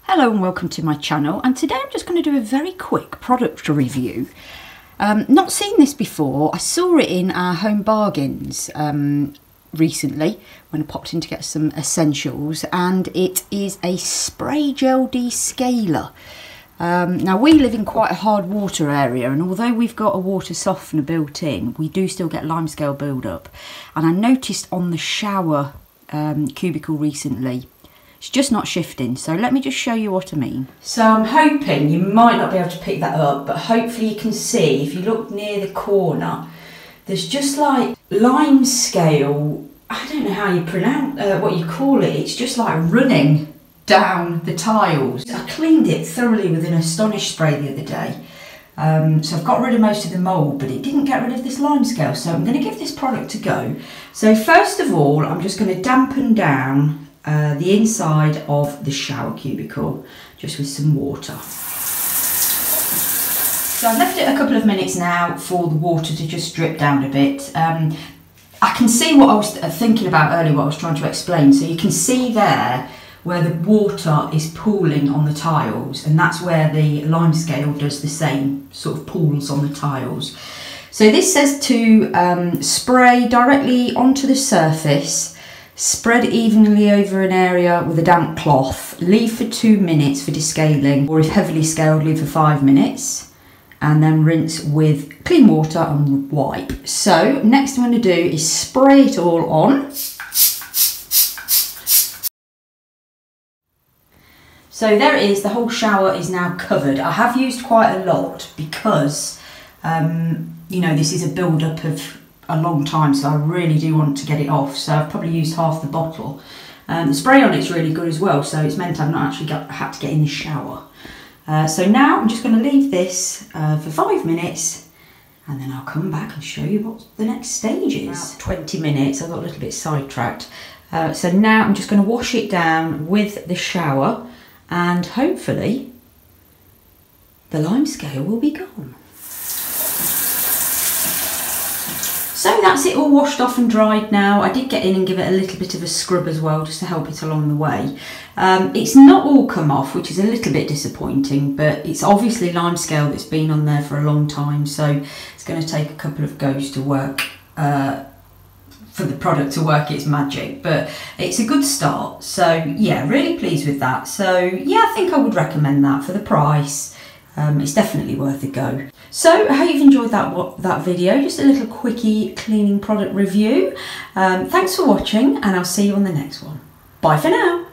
Hello and welcome to my channel, and today I'm just going to do a very quick product review. Not seen this before. I saw it in our Home Bargains recently when I popped in to get some essentials, and it is a spray gel descaler. Now we live in quite a hard water area, and although we've got a water softener built in, we do still get limescale build up, and I noticed on the shower cubicle recently it's just not shifting. So let me just show you what I mean. So I'm hoping you might not be able to pick that up, but hopefully you can see, if you look near the corner, there's just like limescale, I don't know how you pronounce what you call it, it's just like running down the tiles. I cleaned it thoroughly with an Astonish spray the other day, so I've got rid of most of the mould, but it didn't get rid of this limescale, so I'm going to give this product a go. So first of all, I'm just going to dampen down the inside of the shower cubicle just with some water. So I've left it a couple of minutes now for the water to just drip down a bit. I can see what I was thinking about earlier, what I was trying to explain. So you can see there where the water is pooling on the tiles, and that's where the limescale does the same, sort of pools on the tiles. So this says to spray directly onto the surface, spread evenly over an area with a damp cloth, leave for 2 minutes for descaling, or if heavily scaled, leave for 5 minutes, and then rinse with clean water and wipe. So next I'm going to do is spray it all on. So there it is, the whole shower is now covered. I have used quite a lot because, you know, this is a build-up of a long time, so I really do want to get it off. So I've probably used half the bottle. The spray on it's really good as well, so it's meant I've not actually had to get in the shower. So now I'm just going to leave this for 5 minutes, and then I'll come back and show you what the next stage is. About 20 minutes, I got a little bit sidetracked. So now I'm just going to wash it down with the shower, and hopefully the limescale will be gone. So that's it all washed off and dried now. I did get in and give it a little bit of a scrub as well, just to help it along the way. It's not all come off, which is a little bit disappointing, but it's obviously limescale that's been on there for a long time, so it's going to take a couple of goes to work for the product to work its magic, but it's a good start. So yeah, really pleased with that. So yeah, I think I would recommend that for the price. It's definitely worth a go. So I hope you've enjoyed that video, just a little quickie cleaning product review. Thanks for watching, and I'll see you on the next one. Bye for now.